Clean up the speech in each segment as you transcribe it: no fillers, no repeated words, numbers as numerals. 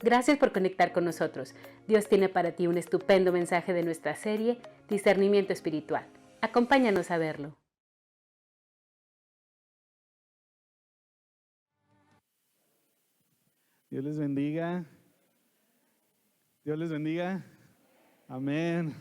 Gracias por conectar con nosotros. Dios tiene para ti un estupendo mensaje de nuestra serie Discernimiento Espiritual. Acompáñanos a verlo. Dios les bendiga. Dios les bendiga. Amén.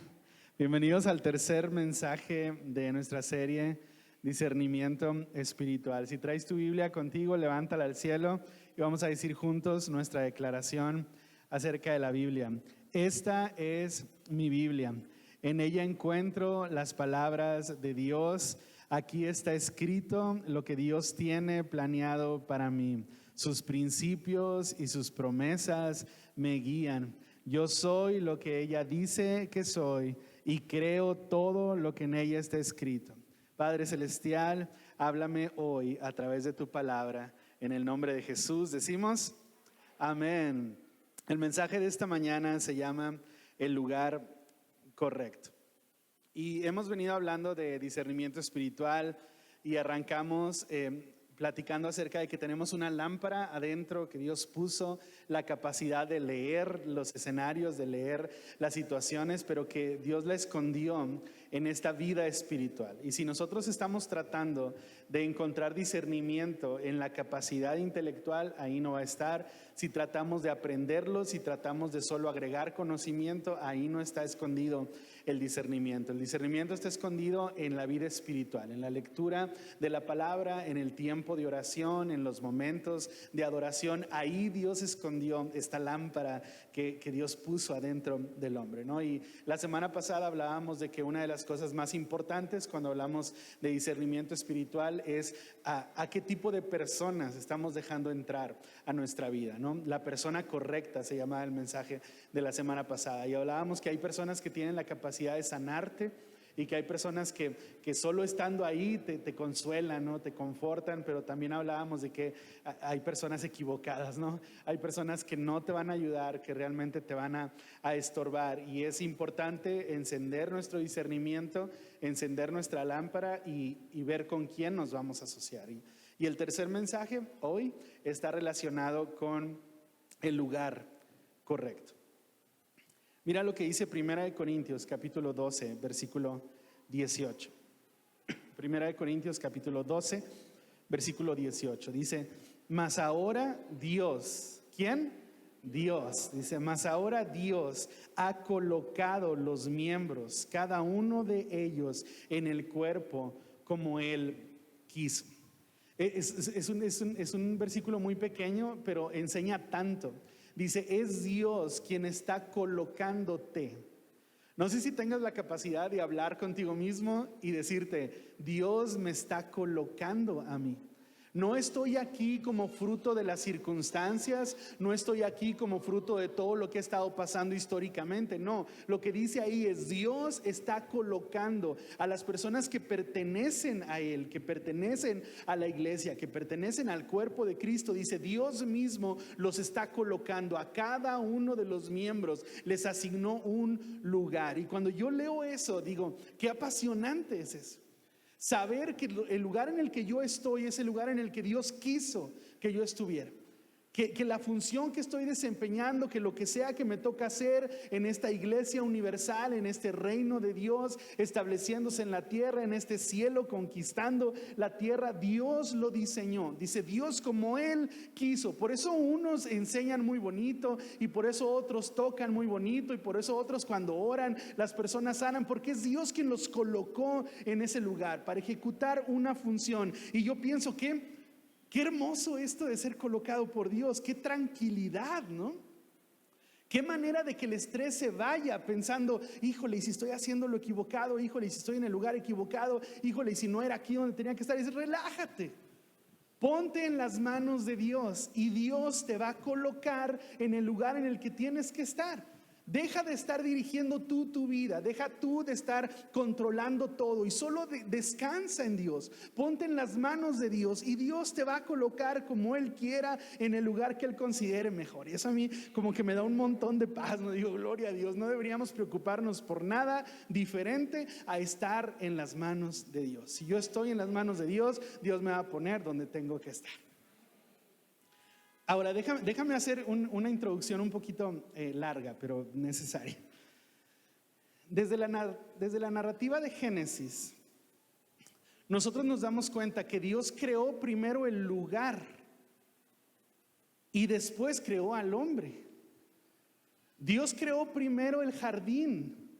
Bienvenidos al tercer mensaje de nuestra serie Discernimiento Espiritual. Si traes tu Biblia contigo, levántala al cielo y vamos a decir juntos nuestra declaración acerca de la Biblia. Esta es mi Biblia. En ella encuentro las palabras de Dios. Aquí está escrito lo que Dios tiene planeado para mí. Sus principios y sus promesas me guían. Yo soy lo que ella dice que soy y creo todo lo que en ella está escrito. Padre Celestial, háblame hoy a través de tu palabra. En el nombre de Jesús decimos amén. El mensaje de esta mañana se llama El lugar correcto. Y hemos venido hablando de discernimiento espiritual y arrancamos platicando acerca de que tenemos una lámpara adentro que Dios puso, la capacidad de leer los escenarios, de leer las situaciones, pero que Dios la escondió en esta vida espiritual. Y si nosotros estamos tratando de encontrar discernimiento en la capacidad intelectual, ahí no va a estar. Si tratamos de aprenderlo, si tratamos de solo agregar conocimiento, ahí no está escondido el discernimiento. El discernimiento está escondido en la vida espiritual, en la lectura de la palabra, en el tiempo de oración, en los momentos de adoración. Ahí Dios escondió esta lámpara que Dios puso adentro del hombre, ¿no? Y la semana pasada hablábamos de que una de las cosas más importantes cuando hablamos de discernimiento espiritual es a qué tipo de personas estamos dejando entrar a nuestra vida, ¿no? La persona correcta se llamaba el mensaje de la semana pasada, y hablábamos que hay personas que tienen la capacidad de sanarte y que hay personas que solo estando ahí te consuelan, ¿no? Te confortan, pero también hablábamos de que hay personas equivocadas, ¿no? Hay personas que no te van a ayudar, que realmente te van a estorbar, y es importante encender nuestro discernimiento, encender nuestra lámpara y ver con quién nos vamos a asociar. Y el tercer mensaje hoy está relacionado con el lugar correcto. Mira lo que dice 1 Corintios capítulo 12, versículo 18. 1 Corintios capítulo 12, versículo 18. Dice, mas ahora Dios, ¿quién? Dios. Dice, mas ahora Dios ha colocado los miembros, cada uno de ellos, en el cuerpo como Él quiso. Es un versículo muy pequeño, pero enseña tanto. Dice, es Dios quien está colocándote. No sé si tengas la capacidad de hablar contigo mismo y decirte, Dios me está colocando a mí. No estoy aquí como fruto de las circunstancias, no estoy aquí como fruto de todo lo que ha estado pasando históricamente. No, lo que dice ahí es Dios está colocando a las personas que pertenecen a Él, que pertenecen a la iglesia, que pertenecen al cuerpo de Cristo. Dice, Dios mismo los está colocando a cada uno de los miembros, les asignó un lugar. Y cuando yo leo eso, digo, qué apasionante es eso. Saber que el lugar en el que yo estoy es el lugar en el que Dios quiso que yo estuviera. Que la función que estoy desempeñando, que lo que sea que me toca hacer en esta iglesia universal, en este reino de Dios, estableciéndose en la tierra, en este cielo, conquistando la tierra, Dios lo diseñó. Dice Dios como Él quiso. Por eso unos enseñan muy bonito y por eso otros tocan muy bonito y por eso otros cuando oran las personas sanan, porque es Dios quien los colocó en ese lugar para ejecutar una función. Y yo pienso que qué hermoso esto de ser colocado por Dios, qué tranquilidad, ¿no? Qué manera de que el estrés se vaya pensando, híjole, y si estoy haciendo lo equivocado, híjole, y si estoy en el lugar equivocado, híjole, y si no era aquí donde tenía que estar. Y dice, relájate, ponte en las manos de Dios y Dios te va a colocar en el lugar en el que tienes que estar. Deja de estar dirigiendo tú tu vida, deja tú de estar controlando todo y solo descansa en Dios. Ponte en las manos de Dios y Dios te va a colocar como Él quiera en el lugar que Él considere mejor. Y eso a mí como que me da un montón de paz, no digo, gloria a Dios, no deberíamos preocuparnos por nada diferente a estar en las manos de Dios. Si yo estoy en las manos de Dios, Dios me va a poner donde tengo que estar. Ahora, déjame hacer una introducción un poquito larga, pero necesaria. Desde la narrativa de Génesis, nosotros nos damos cuenta que Dios creó primero el lugar y después creó al hombre. Dios creó primero el jardín.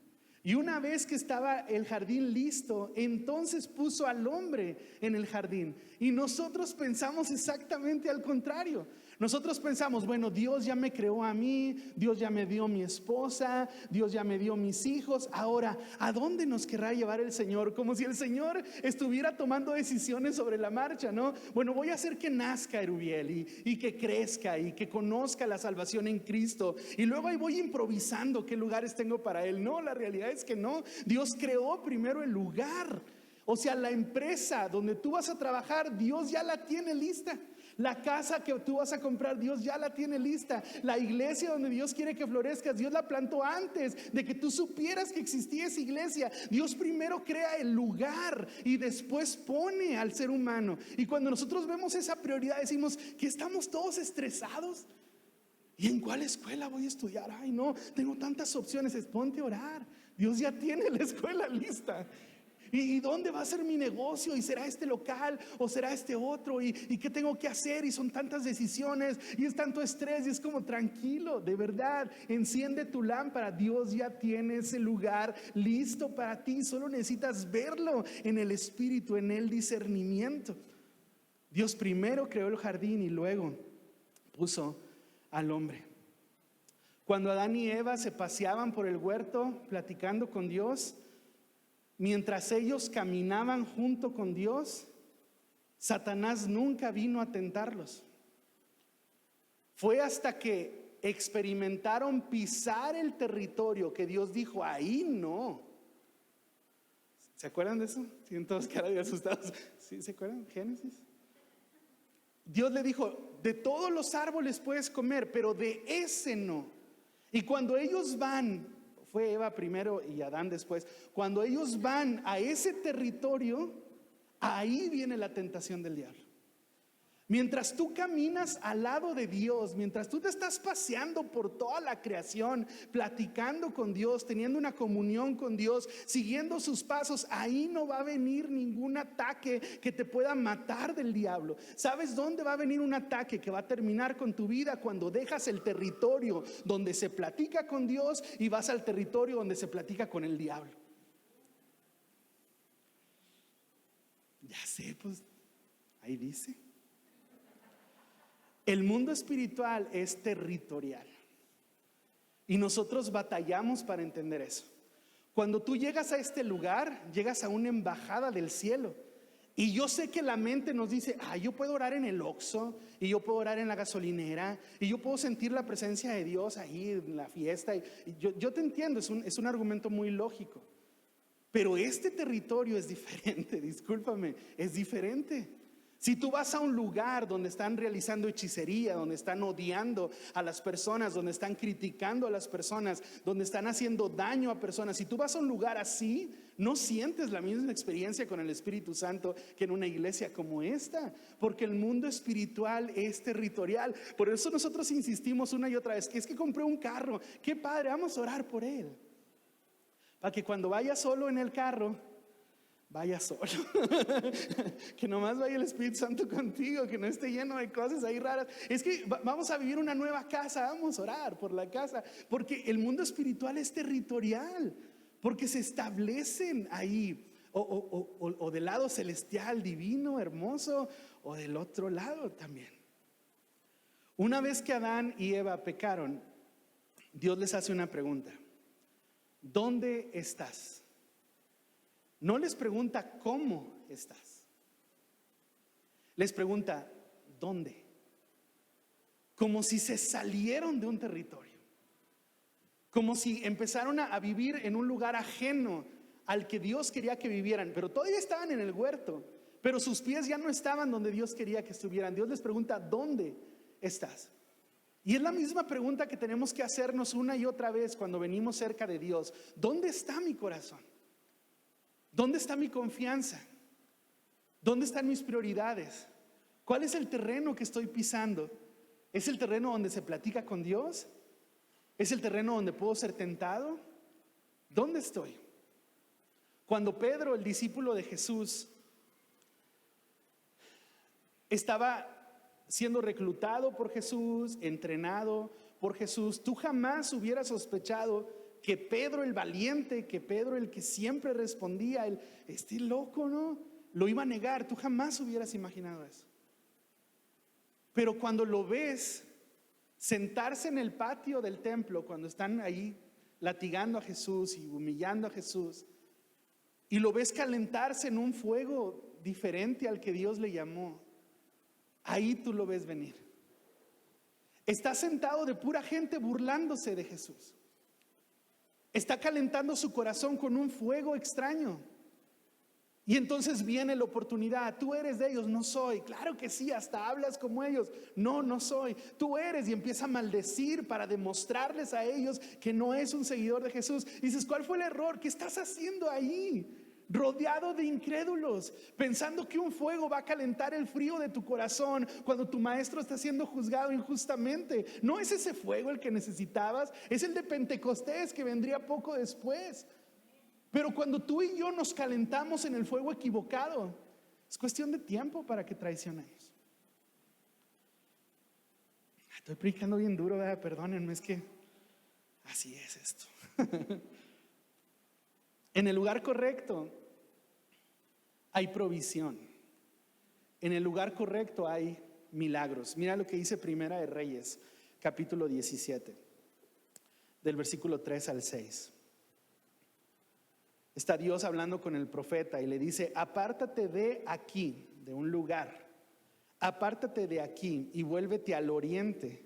Y una vez que estaba el jardín listo, entonces puso al hombre en el jardín. Y nosotros pensamos exactamente al contrario. Nosotros pensamos, bueno, Dios ya me creó a mí, Dios ya me dio mi esposa, Dios ya me dio mis hijos. Ahora, ¿a dónde nos querrá llevar el Señor? Como si el Señor estuviera tomando decisiones sobre la marcha, ¿no? Bueno, voy a hacer que nazca Erubiel y que crezca y que conozca la salvación en Cristo. Y luego ahí voy improvisando qué lugares tengo para él. No, la realidad es que no. Dios creó primero el lugar. O sea, la empresa donde tú vas a trabajar, Dios ya la tiene lista. La casa que tú vas a comprar, Dios ya la tiene lista. La iglesia donde Dios quiere que florezcas, Dios la plantó antes de que tú supieras que existía esa iglesia. Dios primero crea el lugar y después pone al ser humano. Y cuando nosotros vemos esa prioridad, decimos que estamos todos estresados. ¿Y en cuál escuela voy a estudiar? Ay, no, tengo tantas opciones. Ponte a orar. Dios ya tiene la escuela lista. ¿Y dónde va a ser mi negocio? ¿Y será este local o será este otro? ¿Y qué tengo que hacer? Y son tantas decisiones y es tanto estrés. Y es como, tranquilo, de verdad, enciende tu lámpara. Dios ya tiene ese lugar listo para ti. Solo necesitas verlo en el espíritu, en el discernimiento. Dios primero creó el jardín y luego puso al hombre. Cuando Adán y Eva se paseaban por el huerto platicando con Dios, mientras ellos caminaban junto con Dios, Satanás nunca vino a tentarlos. Fue hasta que experimentaron pisar el territorio que Dios dijo, ahí no. ¿Se acuerdan de eso? Tienen todos cara de asustados. ¿Sí se acuerdan? Génesis. Dios le dijo, de todos los árboles puedes comer, pero de ese no. Y cuando ellos van, fue Eva primero y Adán después, cuando ellos van a ese territorio, ahí viene la tentación del diablo. Mientras tú caminas al lado de Dios, mientras tú te estás paseando por toda la creación, platicando con Dios, teniendo una comunión con Dios, siguiendo sus pasos, ahí no va a venir ningún ataque que te pueda matar del diablo. ¿Sabes dónde va a venir un ataque que va a terminar con tu vida? Cuando dejas el territorio donde se platica con Dios y vas al territorio donde se platica con el diablo. Ya sé, pues ahí dice. El mundo espiritual es territorial y nosotros batallamos para entender eso. Cuando tú llegas a este lugar, llegas a una embajada del cielo. Y yo sé que la mente nos dice, yo puedo orar en el Oxxo, y yo puedo orar en la gasolinera, y yo puedo sentir la presencia de Dios ahí en la fiesta. Y yo te entiendo, es un argumento muy lógico. Pero este territorio es diferente, discúlpame, es diferente. Si tú vas a un lugar donde están realizando hechicería, donde están odiando a las personas, donde están criticando a las personas, donde están haciendo daño a personas, si tú vas a un lugar así, no sientes la misma experiencia con el Espíritu Santo que en una iglesia como esta, porque el mundo espiritual es territorial. Por eso nosotros insistimos una y otra vez, que es que compré un carro, qué padre, vamos a orar por él, para que cuando vayas solo en el carro, vaya solo. Que nomás vaya el Espíritu Santo contigo, que no esté lleno de cosas ahí raras. Es que vamos a vivir una nueva casa, vamos a orar por la casa, porque el mundo espiritual es territorial, porque se establecen ahí o del lado celestial, divino, hermoso, o del otro lado también. Una vez que Adán y Eva pecaron, Dios les hace una pregunta: ¿dónde estás? No les pregunta cómo estás, les pregunta ¿dónde? Como si se salieron de un territorio. como si empezaron a vivir en un lugar ajeno al que Dios quería que vivieran, pero todavía estaban en el huerto, pero sus pies ya no estaban donde Dios quería que estuvieran. Dios les pregunta, ¿dónde estás? Y es la misma pregunta que tenemos que hacernos una y otra vez cuando venimos cerca de Dios. ¿Dónde está mi corazón? ¿Dónde está mi confianza? ¿Dónde están mis prioridades? ¿Cuál es el terreno que estoy pisando? ¿Es el terreno donde se platica con Dios? ¿Es el terreno donde puedo ser tentado? ¿Dónde estoy? Cuando Pedro, el discípulo de Jesús, estaba siendo reclutado por Jesús, entrenado por Jesús, tú jamás hubieras sospechado que Pedro el valiente, que Pedro el que siempre respondía, este loco, ¿no? Lo iba a negar. Tú jamás hubieras imaginado eso. Pero cuando lo ves sentarse en el patio del templo, cuando están ahí latigando a Jesús y humillando a Jesús, y lo ves calentarse en un fuego diferente al que Dios le llamó, ahí tú lo ves venir. Está sentado de pura gente burlándose de Jesús. Está calentando su corazón con un fuego extraño. Y entonces viene la oportunidad. Tú eres de ellos. No soy. Claro que sí, hasta hablas como ellos. No, no soy. Tú eres. Y empieza a maldecir para demostrarles a ellos que no es un seguidor de Jesús. Y dices, ¿cuál fue el error? ¿Qué estás haciendo ahí? Rodeado de incrédulos, pensando que un fuego va a calentar el frío de tu corazón cuando tu maestro está siendo juzgado injustamente. No es ese fuego el que necesitabas, es el de Pentecostés que vendría poco después. Pero cuando tú y yo nos calentamos en el fuego equivocado, es cuestión de tiempo para que traicionemos. Estoy predicando bien duro, ¿verdad? Perdónenme, es que así es esto. En el lugar correcto hay provisión. En el lugar correcto hay milagros. Mira lo que dice Primera de Reyes, capítulo 17, del versículo 3 al 6. Está Dios hablando con el profeta y le dice, apártate de aquí, de un lugar, apártate de aquí y vuélvete al oriente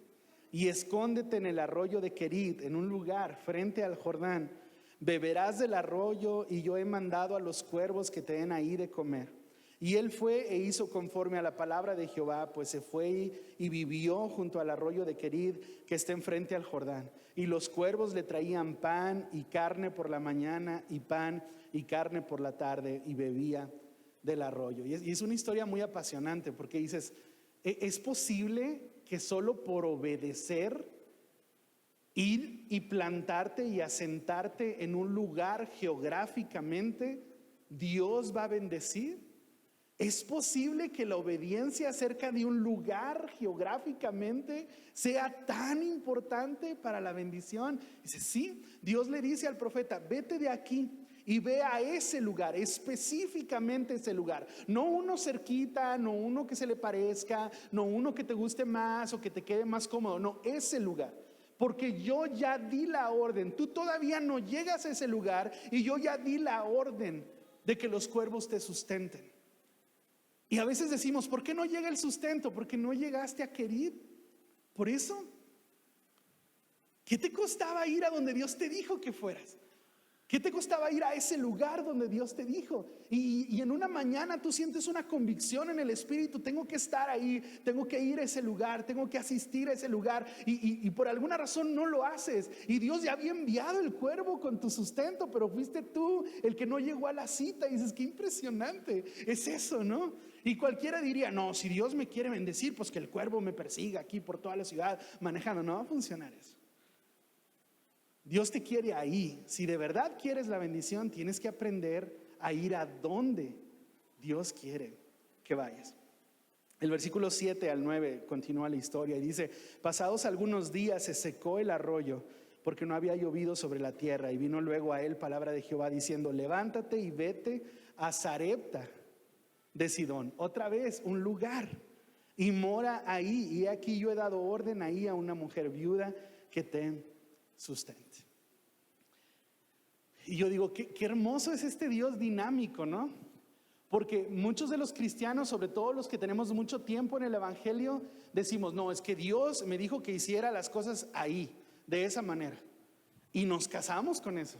y escóndete en el arroyo de Querit, en un lugar frente al Jordán. Beberás del arroyo y yo he mandado a los cuervos que te den ahí de comer. Y él fue e hizo conforme a la palabra de Jehová, pues se fue y vivió junto al arroyo de Querit que está enfrente al Jordán. Y los cuervos le traían pan y carne por la mañana y pan y carne por la tarde y bebía del arroyo. Y es una historia muy apasionante porque dices, ¿es posible que solo por obedecer, ir y plantarte y asentarte en un lugar geográficamente, Dios va a bendecir? ¿Es posible que la obediencia acerca de un lugar geográficamente sea tan importante para la bendición? Dice, sí, Dios le dice al profeta, vete de aquí y ve a ese lugar, específicamente ese lugar. No uno cerquita, no uno que se le parezca, no uno que te guste más o que te quede más cómodo, no, ese lugar. Porque yo ya di la orden, tú todavía no llegas a ese lugar y yo ya di la orden de que los cuervos te sustenten. Y a veces decimos, ¿por qué no llega el sustento? Porque no llegaste a Querit. Por eso, ¿qué te costaba ir a donde Dios te dijo que fueras? ¿Qué te costaba ir a ese lugar donde Dios te dijo? Y en una mañana tú sientes una convicción en el espíritu, tengo que estar ahí, tengo que ir a ese lugar, tengo que asistir a ese lugar y por alguna razón no lo haces. Y Dios ya había enviado el cuervo con tu sustento, pero fuiste tú el que no llegó a la cita. Y dices, qué impresionante es eso, ¿no? Y cualquiera diría, no, si Dios me quiere bendecir, pues que el cuervo me persiga aquí por toda la ciudad manejando. No va a funcionar eso. Dios te quiere ahí. Si de verdad quieres la bendición, tienes que aprender a ir a donde Dios quiere que vayas. El versículo 7 al 9 continúa la historia y dice, pasados algunos días se secó el arroyo porque no había llovido sobre la tierra, y vino luego a él palabra de Jehová diciendo, levántate y vete a Sarepta de Sidón, otra vez un lugar, y mora ahí, y aquí yo he dado orden ahí a una mujer viuda que te sustente. Y yo digo, qué hermoso es este Dios dinámico, ¿no? Porque muchos de los cristianos, sobre todo los que tenemos mucho tiempo en el evangelio, decimos, no, es que Dios me dijo que hiciera las cosas ahí, de esa manera. Y nos casamos con eso.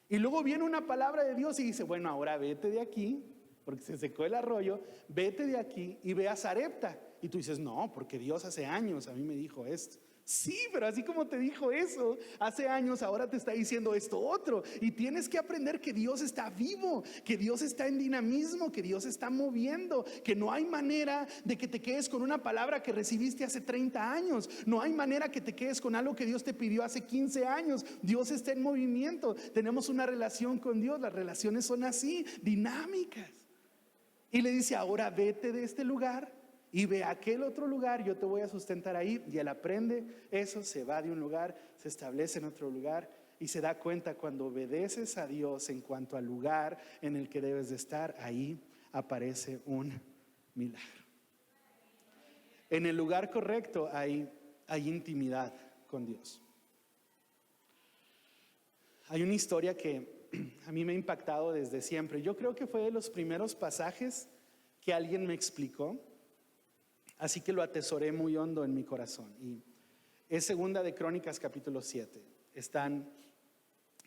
Y luego viene una palabra de Dios y dice, bueno, ahora vete de aquí, porque se secó el arroyo, vete de aquí y ve a Sarepta. Y tú dices, no, porque Dios hace años a mí me dijo esto. Sí, pero así como te dijo eso hace años, ahora te está diciendo esto otro. Y tienes que aprender que Dios está vivo, que Dios está en dinamismo, que Dios está moviendo, que no hay manera de que te quedes con una palabra que recibiste hace 30 años. No hay manera que te quedes con algo que Dios te pidió hace 15 años. Dios está en movimiento. Tenemos una relación con Dios. Las relaciones son así, dinámicas. Y le dice, ahora vete de este lugar y ve a aquel otro lugar, yo te voy a sustentar ahí. Y él aprende eso, se va de un lugar, se establece en otro lugar y se da cuenta cuando obedeces a Dios en cuanto al lugar en el que debes de estar, ahí aparece un milagro. En el lugar correcto hay intimidad con Dios. Hay una historia que a mí me ha impactado desde siempre. Yo creo que fue de los primeros pasajes que alguien me explicó. Así que lo atesoré muy hondo en mi corazón. Y es segunda de Crónicas capítulo 7. Están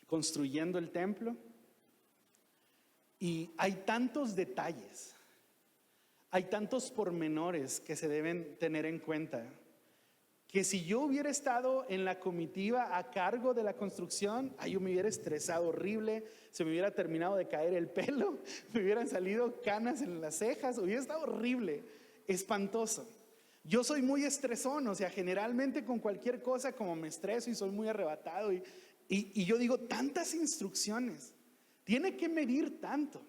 construyendo el templo y hay tantos detalles, hay tantos pormenores que se deben tener en cuenta, que si yo hubiera estado en la comitiva a cargo de la construcción, yo me hubiera estresado horrible, se me hubiera terminado de caer el pelo, me hubieran salido canas en las cejas, hubiera estado horrible, espantoso. Yo soy muy estresón, o sea, generalmente con cualquier cosa como me estreso y soy muy arrebatado y yo digo, tantas instrucciones, tiene que medir tanto.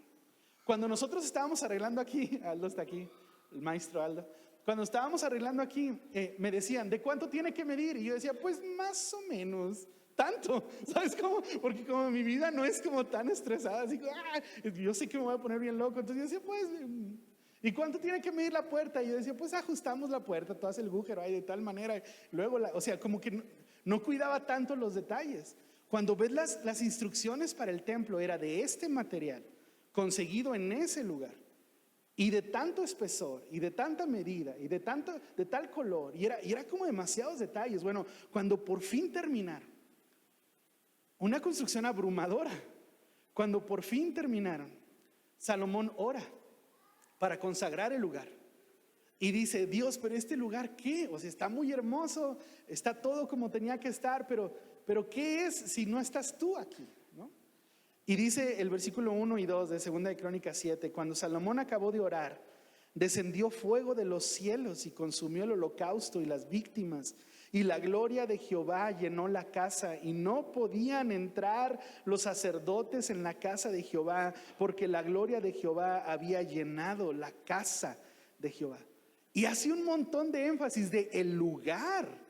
Cuando nosotros estábamos arreglando aquí, Aldo está aquí, el maestro Aldo, cuando estábamos arreglando aquí, me decían, ¿de cuánto tiene que medir? Y yo decía, pues más o menos, tanto, ¿sabes cómo? Porque como mi vida no es como tan estresada, así como, yo sé que me voy a poner bien loco, entonces yo decía, pues, ¿y cuánto tiene que medir la puerta? Y yo decía, pues ajustamos la puerta, tú haces el agujero ahí de tal manera, luego, o sea, como que no cuidaba tanto los detalles. Cuando ves las instrucciones para el templo, era de este material, conseguido en ese lugar. Y de tanto espesor, y de tanta medida, y de tal color, y era como demasiados detalles. Bueno, cuando por fin terminaron, una construcción abrumadora, cuando por fin terminaron, Salomón ora para consagrar el lugar. Y dice, Dios, pero este lugar, ¿qué? O sea, está muy hermoso, está todo como tenía que estar, pero ¿qué es si no estás tú aquí? ¿No? Y dice el versículo 1 y 2 de segunda de Crónicas 7, cuando Salomón acabó de orar, descendió fuego de los cielos y consumió el holocausto y las víctimas, y la gloria de Jehová llenó la casa, y no podían entrar los sacerdotes en la casa de Jehová, porque la gloria de Jehová había llenado la casa de Jehová. Y hace un montón de énfasis de el lugar.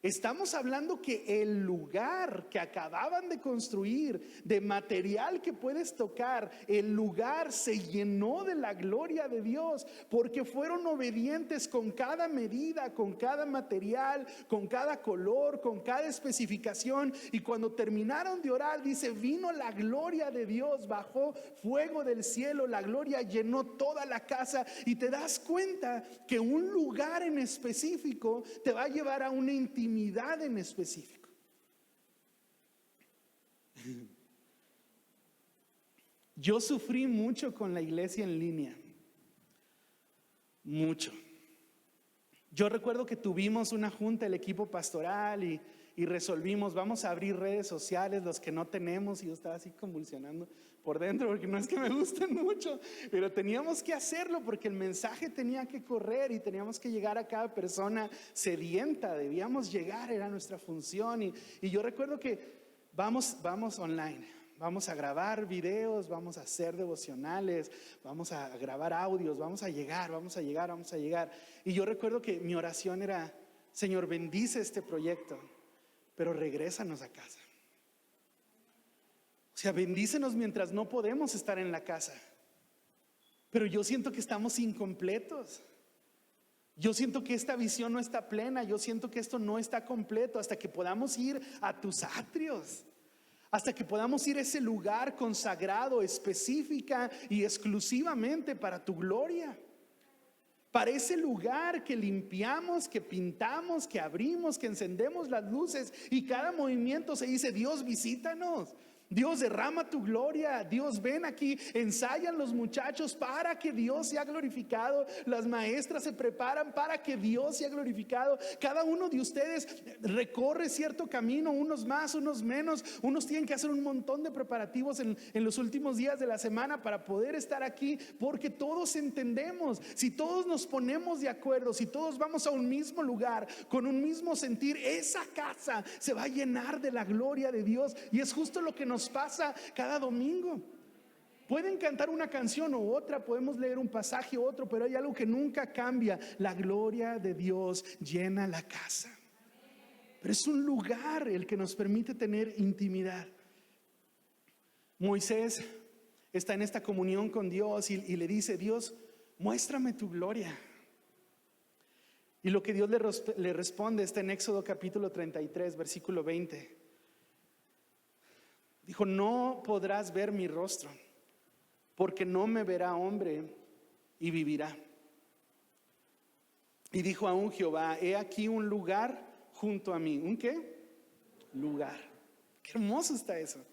Estamos hablando que el lugar que acababan de construir, de material que puedes tocar, el lugar se llenó de la gloria de Dios, porque fueron obedientes con cada medida, con cada material, con cada color, con cada especificación. Y cuando terminaron de orar, dice, vino la gloria de Dios, bajó fuego del cielo, la gloria llenó toda la casa. Y te das cuenta que un lugar en específico te va a llevar a una intimidad en específico. Yo sufrí mucho con la iglesia en línea, mucho. Yo recuerdo que tuvimos una junta, el equipo pastoral, y resolvimos, vamos a abrir redes sociales, los que no tenemos, y yo estaba así convulsionando por dentro, porque no es que me gusten mucho, pero teníamos que hacerlo porque el mensaje tenía que correr y teníamos que llegar a cada persona sedienta, debíamos llegar, era nuestra función. Y yo recuerdo que vamos online, vamos a grabar videos, vamos a hacer devocionales, vamos a grabar audios, vamos a llegar. Y yo recuerdo que mi oración era, Señor, bendice este proyecto, pero regrésanos a casa. O sea, bendícenos mientras no podemos estar en la casa. Pero yo siento que estamos incompletos. Yo siento que esta visión no está plena. Yo siento que esto no está completo hasta que podamos ir a tus atrios. Hasta que podamos ir a ese lugar consagrado específica y exclusivamente para tu gloria. para ese lugar que limpiamos, que pintamos, que abrimos, que encendemos las luces y cada movimiento se dice: Dios, visítanos. Dios, derrama tu gloria. Dios, ven aquí. Ensayan los muchachos para que Dios sea glorificado. Las maestras se preparan para que Dios sea glorificado. Cada uno de ustedes recorre cierto camino, unos más, unos menos. Unos tienen que hacer un montón de preparativos en los últimos días de la semana para poder estar aquí, porque todos entendemos. Si todos nos ponemos de acuerdo, si todos vamos a un mismo lugar, con un mismo sentir, esa casa se va a llenar de la gloria de Dios. Y es justo lo que nos pasa cada domingo. Pueden cantar una canción u otra, podemos leer un pasaje u otro, pero hay algo que nunca cambia: la gloria de Dios llena la casa. Pero es un lugar el que nos permite tener intimidad. Moisés está en esta comunión con Dios y le dice: Dios, muéstrame tu gloria. Y lo que Dios le responde está en Éxodo capítulo 33, versículo 20. Dijo: no podrás ver mi rostro, porque no me verá hombre y vivirá. Y dijo aún Jehová: he aquí un lugar junto a mí. ¿Un qué? Lugar. Qué hermoso está eso.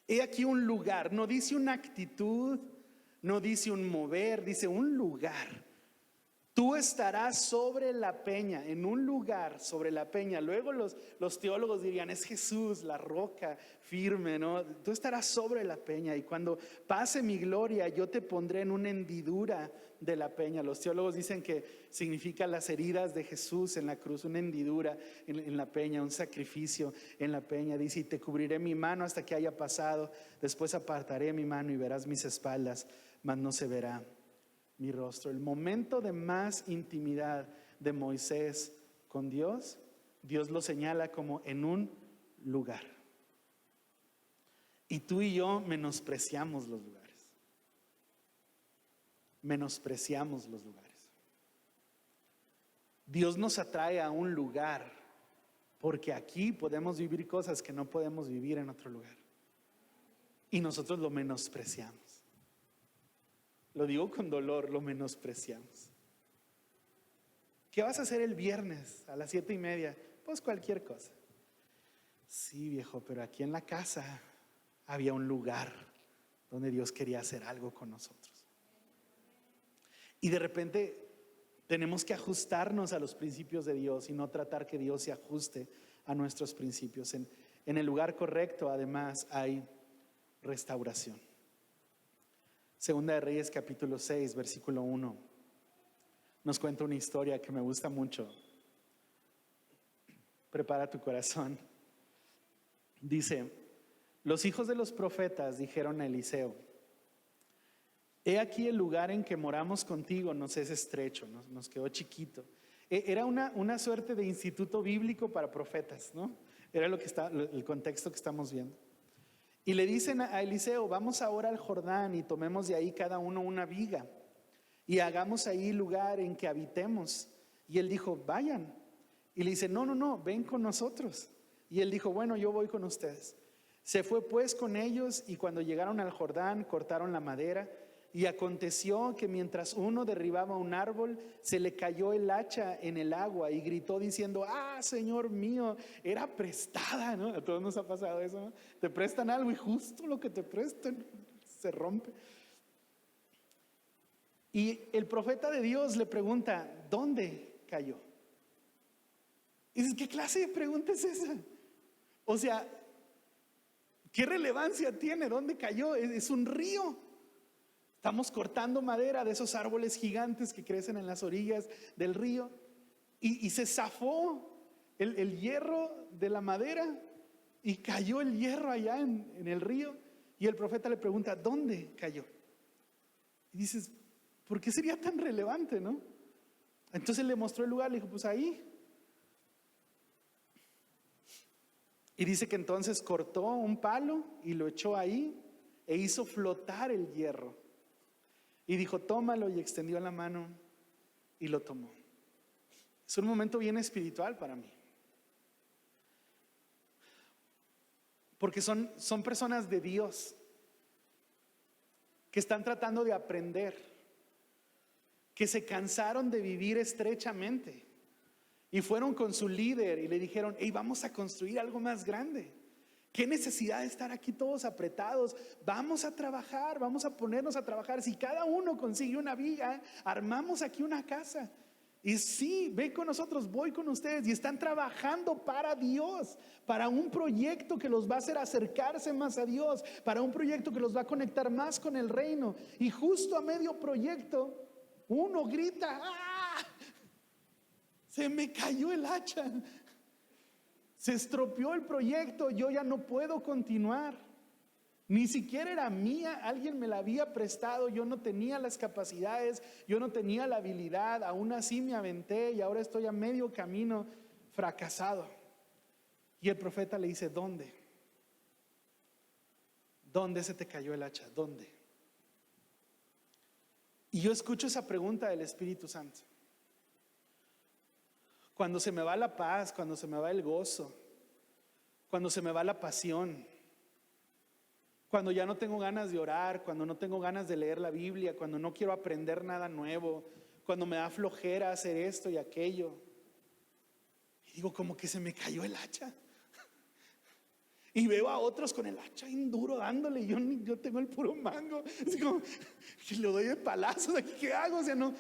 He aquí un lugar. No dice una actitud, no dice un mover, dice un lugar. Tú estarás sobre la peña, en un lugar sobre la peña. Luego los teólogos dirían: es Jesús, la roca firme, ¿no? Tú estarás sobre la peña, y cuando pase mi gloria, yo te pondré en una hendidura de la peña. Los teólogos dicen que significa las heridas de Jesús en la cruz, una hendidura en la peña, un sacrificio en la peña. Dice: y te cubriré mi mano hasta que haya pasado. Después apartaré mi mano y verás mis espaldas, mas no se verá mi rostro. El momento de más intimidad de Moisés con Dios, Dios lo señala como en un lugar. Y tú y yo menospreciamos los lugares. Menospreciamos los lugares. Dios nos atrae a un lugar porque aquí podemos vivir cosas que no podemos vivir en otro lugar. Y nosotros lo menospreciamos. Lo digo con dolor, lo menospreciamos. ¿Qué vas a hacer el viernes a las 7:30? Pues cualquier cosa. Sí, viejo, pero aquí en la casa había un lugar donde Dios quería hacer algo con nosotros. Y de repente tenemos que ajustarnos a los principios de Dios y no tratar que Dios se ajuste a nuestros principios. En el lugar correcto, además, hay restauración. Segunda de Reyes capítulo 6, versículo 1, nos cuenta una historia que me gusta mucho. Prepara tu corazón. Dice: los hijos de los profetas dijeron a Eliseo: he aquí el lugar en que moramos contigo nos es estrecho, nos quedó chiquito. Era una suerte de instituto bíblico para profetas, ¿no? Era el contexto que estamos viendo. Y le dicen a Eliseo: vamos ahora al Jordán y tomemos de ahí cada uno una viga y hagamos ahí lugar en que habitemos. Y él dijo: vayan. Y le dice: no, ven con nosotros. Y él dijo: bueno, yo voy con ustedes. Se fue pues con ellos, y cuando llegaron al Jordán cortaron la madera. Y aconteció que mientras uno derribaba un árbol, se le cayó el hacha en el agua y gritó diciendo: ah, Señor mío, era prestada, ¿no? A todos nos ha pasado eso, ¿no? Te prestan algo y justo lo que te prestan se rompe. Y el profeta de Dios le pregunta: ¿dónde cayó? Y dices: ¿qué clase de pregunta es esa? O sea, ¿qué relevancia tiene? ¿Dónde cayó? Es un río. Estamos cortando madera de esos árboles gigantes que crecen en las orillas del río, y se zafó el hierro de la madera y cayó el hierro allá en el río. Y el profeta le pregunta: ¿dónde cayó? Y dices: ¿por qué sería tan relevante, no? Entonces le mostró el lugar, le dijo: pues ahí. Y dice que entonces cortó un palo y lo echó ahí e hizo flotar el hierro. Y dijo: tómalo, y extendió la mano y lo tomó. Es un momento bien espiritual para mí, porque son personas de Dios que están tratando de aprender, que se cansaron de vivir estrechamente y fueron con su líder y le dijeron: hey, vamos a construir algo más grande. ¿Qué necesidad de estar aquí todos apretados? Vamos a trabajar, vamos a ponernos a trabajar. Si cada uno consigue una viga, armamos aquí una casa. Y sí, ven con nosotros, voy con ustedes. Y están trabajando para Dios, para un proyecto que los va a hacer acercarse más a Dios, para un proyecto que los va a conectar más con el reino. Y justo a medio proyecto, uno grita: ¡ah! Se me cayó el hacha. Se estropeó el proyecto, yo ya no puedo continuar. Ni siquiera era mía, alguien me la había prestado, yo no tenía las capacidades, yo no tenía la habilidad, aún así me aventé y ahora estoy a medio camino, fracasado. Y el profeta le dice: ¿dónde? ¿Dónde se te cayó el hacha? ¿Dónde? Y yo escucho esa pregunta del Espíritu Santo. Cuando se me va la paz, cuando se me va el gozo, cuando se me va la pasión, cuando ya no tengo ganas de orar, cuando no tengo ganas de leer la Biblia, cuando no quiero aprender nada nuevo, cuando me da flojera hacer esto y aquello. Y digo, como que se me cayó el hacha. Y veo a otros con el hacha bien duro dándole, y yo tengo el puro mango. Es como que le doy el palazo. ¿Qué hago? O sea, no,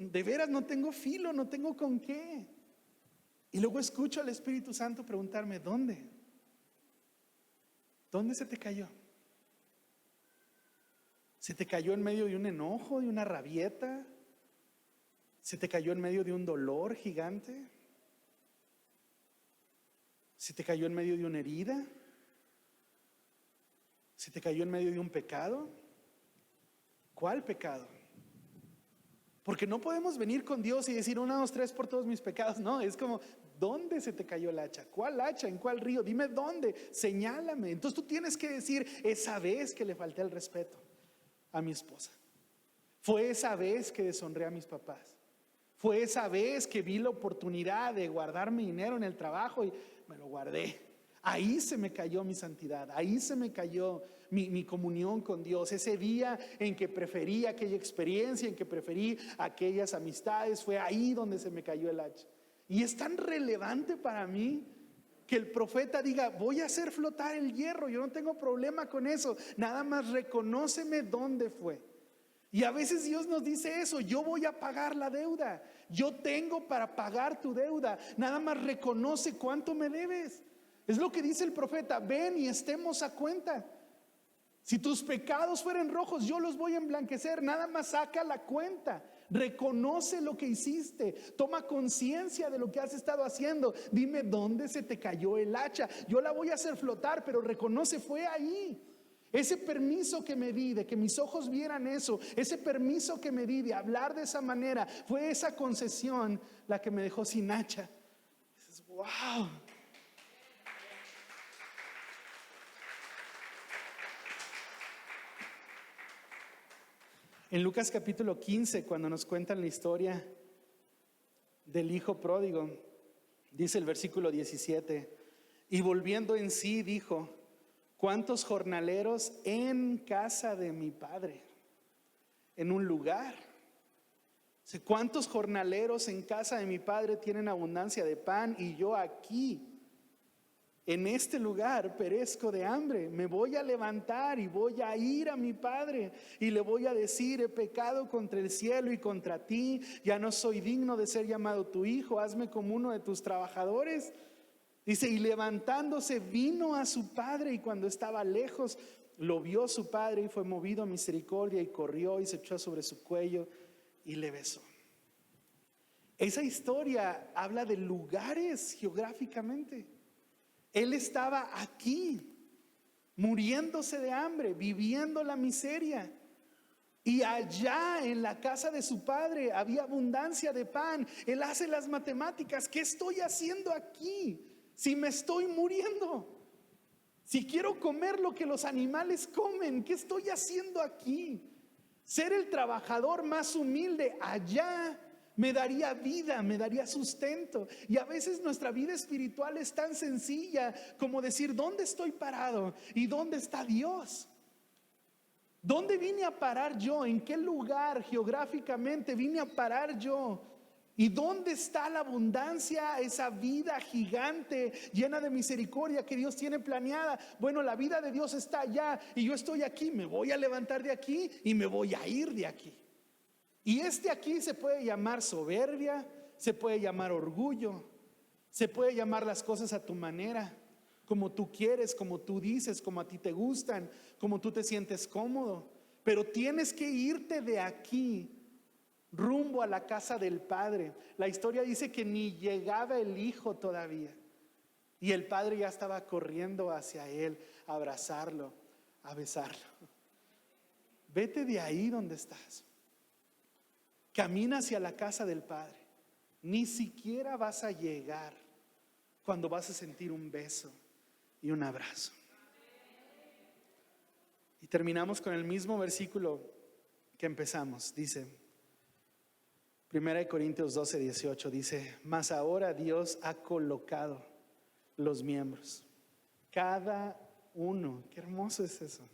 de veras no tengo filo, no tengo con qué. Y luego escucho al Espíritu Santo preguntarme: ¿dónde? ¿Dónde se te cayó? ¿Se te cayó en medio de un enojo, de una rabieta? ¿Se te cayó en medio de un dolor gigante? ¿Se te cayó en medio de una herida? ¿Se te cayó en medio de un pecado? ¿Cuál pecado? Porque no podemos venir con Dios y decir: 1, 2, 3 por todos mis pecados. No, es como: ¿dónde se te cayó el hacha? ¿Cuál hacha? ¿En cuál río? Dime dónde, señálame. Entonces tú tienes que decir: esa vez que le falté el respeto a mi esposa, fue esa vez que deshonré a mis papás, fue esa vez que vi la oportunidad de guardar mi dinero en el trabajo y me lo guardé. Ahí se me cayó mi santidad, ahí se me cayó mi comunión con Dios. Ese día en que preferí aquella experiencia, en que preferí aquellas amistades, fue ahí donde se me cayó el hacha. Y es tan relevante para mí que el profeta diga: voy a hacer flotar el hierro, yo no tengo problema con eso, nada más reconóceme dónde fue. Y a veces Dios nos dice eso: yo voy a pagar la deuda, yo tengo para pagar tu deuda, nada más reconoce cuánto me debes. Es lo que dice el profeta: ven y estemos a cuenta. Si tus pecados fueran rojos, yo los voy a emblanquecer. Nada más saca la cuenta, reconoce lo que hiciste, toma conciencia de lo que has estado haciendo. Dime dónde se te cayó el hacha, yo la voy a hacer flotar, pero reconoce: fue ahí. Ese permiso que me di de que mis ojos vieran eso, ese permiso que me di de hablar de esa manera, fue esa concesión la que me dejó sin hacha. Dices: wow. En Lucas capítulo 15, cuando nos cuentan la historia del hijo pródigo, dice el versículo 17: y volviendo en sí dijo: ¿cuántos jornaleros en casa de mi padre? En un lugar. ¿Cuántos jornaleros en casa de mi padre tienen abundancia de pan y yo aquí, en este lugar, perezco de hambre? Me voy a levantar y voy a ir a mi padre y le voy a decir: he pecado contra el cielo y contra ti, ya no soy digno de ser llamado tu hijo, hazme como uno de tus trabajadores. Dice: y levantándose vino a su padre, y cuando estaba lejos lo vio su padre y fue movido a misericordia y corrió y se echó sobre su cuello y le besó. Esa historia habla de lugares geográficamente. Él estaba aquí, muriéndose de hambre, viviendo la miseria. Y allá en la casa de su padre había abundancia de pan. Él hace las matemáticas: ¿qué estoy haciendo aquí? Si me estoy muriendo, si quiero comer lo que los animales comen, ¿qué estoy haciendo aquí? Ser el trabajador más humilde allá me daría vida, me daría sustento. Y a veces nuestra vida espiritual es tan sencilla como decir: ¿dónde estoy parado? ¿Y dónde está Dios? ¿Dónde vine a parar yo? ¿En qué lugar geográficamente vine a parar yo? ¿Y dónde está la abundancia, esa vida gigante, llena de misericordia que Dios tiene planeada? Bueno, la vida de Dios está allá y yo estoy aquí. Me voy a levantar de aquí y me voy a ir de aquí. Y aquí se puede llamar soberbia, se puede llamar orgullo, se puede llamar las cosas a tu manera, como tú quieres, como tú dices, como a ti te gustan, como tú te sientes cómodo. Pero tienes que irte de aquí rumbo a la casa del Padre. La historia dice que ni llegaba el hijo todavía y el Padre ya estaba corriendo hacia él a abrazarlo, a besarlo. Vete de ahí donde estás. Camina hacia la casa del Padre. Ni siquiera vas a llegar cuando vas a sentir un beso y un abrazo. Y terminamos con el mismo versículo que empezamos. Dice 1 Corintios 12:18, dice: mas ahora Dios ha colocado los miembros, cada uno, qué hermoso es eso,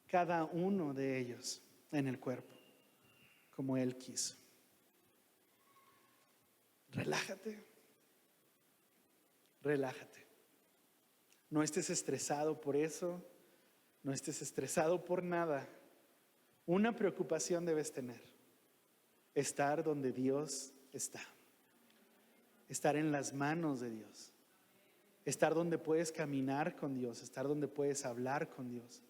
cada uno de ellos en el cuerpo, como Él quiso. Relájate, relájate. No estés estresado por eso, no estés estresado por nada. Una preocupación debes tener: estar donde Dios está, estar en las manos de Dios, estar donde puedes caminar con Dios, estar donde puedes hablar con Dios,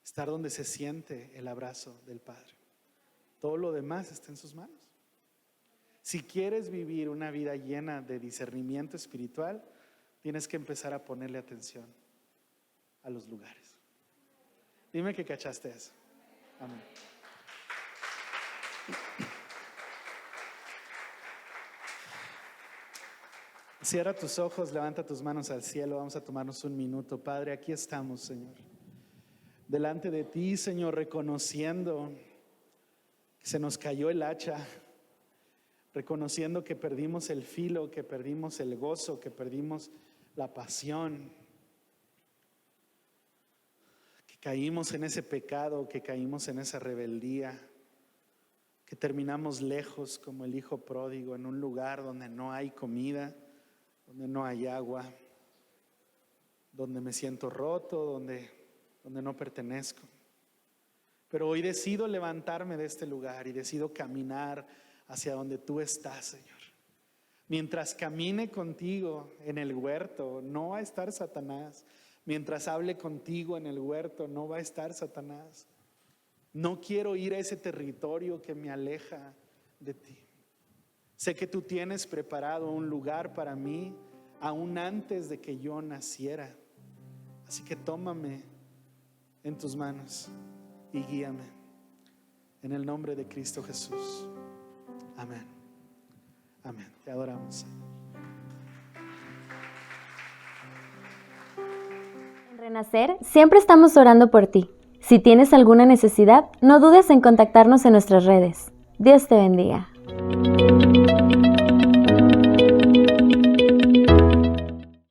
estar donde se siente el abrazo del Padre. Todo lo demás está en sus manos. Si quieres vivir una vida llena de discernimiento espiritual, tienes que empezar a ponerle atención a los lugares. Dime que cachaste eso. Amén. Cierra tus ojos, levanta tus manos al cielo. Vamos a tomarnos un minuto. Padre, aquí estamos, Señor, delante de ti, Señor, reconociendo que se nos cayó el hacha, reconociendo que perdimos el filo, que perdimos el gozo, que perdimos la pasión, que caímos en ese pecado, que caímos en esa rebeldía, que terminamos lejos como el hijo pródigo, en un lugar donde no hay comida, donde no hay agua, donde me siento roto, donde no pertenezco. Pero hoy decido levantarme de este lugar y decido caminar hacia donde tú estás, Señor. Mientras camine contigo en el huerto, no va a estar Satanás. Mientras hable contigo en el huerto, no va a estar Satanás. No quiero ir a ese territorio que me aleja de ti. Sé que tú tienes preparado un lugar para mí aún antes de que yo naciera. Así que tómame en tus manos y guíame. En el nombre de Cristo Jesús. Amén. Amén. Te adoramos, Señor. En Renacer siempre estamos orando por ti. Si tienes alguna necesidad, no dudes en contactarnos en nuestras redes. Dios te bendiga.